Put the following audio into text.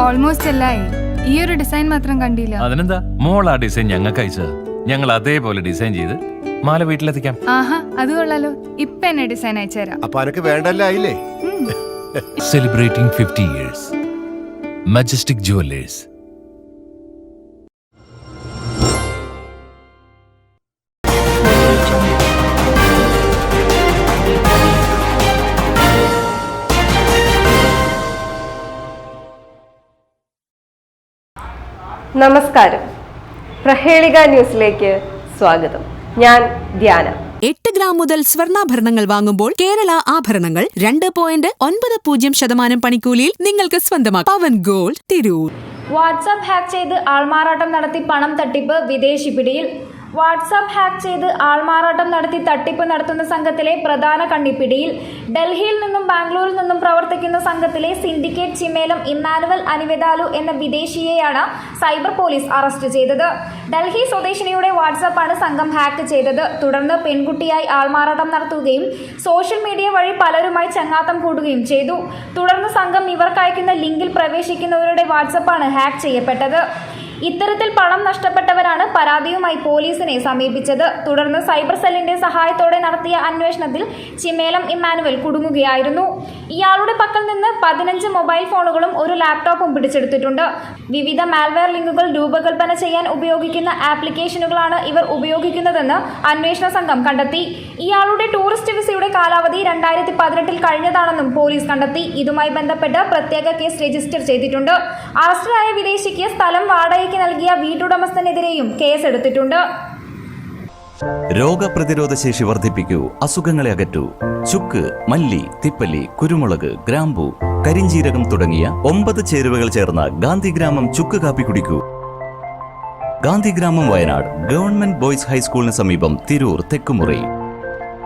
Almost എല്ലായി. ഈ ഒരു design മാത്രം കണ്ടില്ല. അതിനെന്താ, മോൾ ആ ഡിസൈൻ ഞങ്ങൾക്ക് അയച്ചത്. ഞങ്ങൾ അതേപോലെ ഡിസൈൻ ചെയ്ത് മാല വീട്ടിലെത്തിക്കാം. ആഹാ, അത് കൊള്ളാലോ. ഇപ്പൊ എന്നെ ഡിസൈൻ അയച്ചുതരാം. അപ്പൊ അനക്ക് വേണ്ടല്ലേ? Celebrating 50 years. Majestic Jewelers. നമസ്കാരം, പ്രഹേളിക ന്യൂസിലേക്ക് സ്വാഗതം. ഞാൻ ധ്യാന. 8 ഗ്രാം മുതൽ സ്വർണ്ണാഭരണങ്ങൾ വാങ്ങുമ്പോൾ കേരള ആഭരണങ്ങൾ 2.90% പണിക്കൂലിയിൽ നിങ്ങൾക്ക് സ്വന്തമാക്കാം. പവൻ ഗോൾഡ്, തിരൂർ. വാട്സാപ്പ് ഹാക്ക് ചെയ്ത് ആൾമാറാട്ടം നടത്തി പണം തട്ടിപ്പ്, വിദേശി പിടിയിൽ. വാട്സാപ്പ് ഹാക്ക് ചെയ്ത് ആൾമാറാട്ടം നടത്തി തട്ടിപ്പ് നടത്തുന്ന സംഘത്തിലെ പ്രധാന കണ്ണിപ്പിടിയിൽ. ഡൽഹിയിൽ നിന്നും ബാംഗ്ലൂരിൽ നിന്നും പ്രവർത്തിക്കുന്ന സംഘത്തിലെ സിൻഡിക്കേറ്റ് ചിമേലം ഇമ്മാനുവൽ അനിവെദാലു എന്ന വിദേശിയെയാണ് സൈബർ പോലീസ് അറസ്റ്റ് ചെയ്തത്. ഡൽഹി സ്വദേശിനിയുടെ വാട്സാപ്പാണ് സംഘം ഹാക്ക് ചെയ്തത്. തുടർന്ന് പെൺകുട്ടിയായി ആൾമാറാട്ടം നടത്തുകയും സോഷ്യൽ മീഡിയ വഴി പലരുമായി ചങ്ങാത്തം കൂടുകയും ചെയ്തു. തുടർന്ന് സംഘം ഇവർക്ക് അയക്കുന്ന ലിങ്കിൽ പ്രവേശിക്കുന്നവരുടെ വാട്സാപ്പാണ് ഹാക്ക് ചെയ്യപ്പെട്ടത്. ഇത്തരത്തിൽ പണം നഷ്ടപ്പെട്ടവരാണ് പരാതിയുമായി പോലീസിനെ സമീപിച്ചത്. തുടർന്ന് സൈബർ സെല്ലിന്റെ സഹായത്തോടെ നടത്തിയ അന്വേഷണത്തിൽ ചിമേലം ഇമ്മാനുവൽ കുടുങ്ങുകയായിരുന്നു. ഇയാളുടെ പക്കൽ നിന്ന് 15 മൊബൈൽ ഫോണുകളും ഒരു ലാപ്ടോപ്പും പിടിച്ചെടുത്തിട്ടുണ്ട്. വിവിധ മാൽവെയർ ലിങ്കുകൾ രൂപകൽപ്പന ചെയ്യാൻ ഉപയോഗിക്കുന്ന ആപ്ലിക്കേഷനുകളാണ് ഇവർ ഉപയോഗിക്കുന്നതെന്ന് അന്വേഷണ സംഘം കണ്ടെത്തി. ഇയാളുടെ ടൂറിസ്റ്റ് വിസയുടെ കാലാവധി 2018 കഴിഞ്ഞതാണെന്നും പോലീസ് കണ്ടെത്തി. ഇതുമായി ബന്ധപ്പെട്ട് പ്രത്യേക കേസ് രജിസ്റ്റർ ചെയ്തിട്ടുണ്ട്. അറസ്റ്റിലായ വിദേശിക്ക് സ്ഥലം വാടക നൽകിയ വീട്ടുടമസ്ഥനെതിരെയും കേസെടുത്തിട്ടുണ്ട്. രോഗപ്രതിരോധ ശേഷി വർദ്ധിപ്പിക്കൂ, അസുഖങ്ങളെ അകറ്റൂ. ചുക്ക്, മല്ലി, തിപ്പല്ലി, കുരുമുളക്, ഗ്രാമ്പു, കരിഞ്ജീരകം തുടങ്ങിയ 9 ചേരുവകൾ ചേർന്ന ഗാന്ധിഗ്രാമം ചുക്ക് കാപ്പി കുടിക്കൂ. ഗാന്ധിഗ്രാമം, വയനാട് ഗവൺമെന്റ് ബോയ്സ് ഹൈസ്കൂളിന് സമീപം, തിരൂർ, തെക്കുമുറി.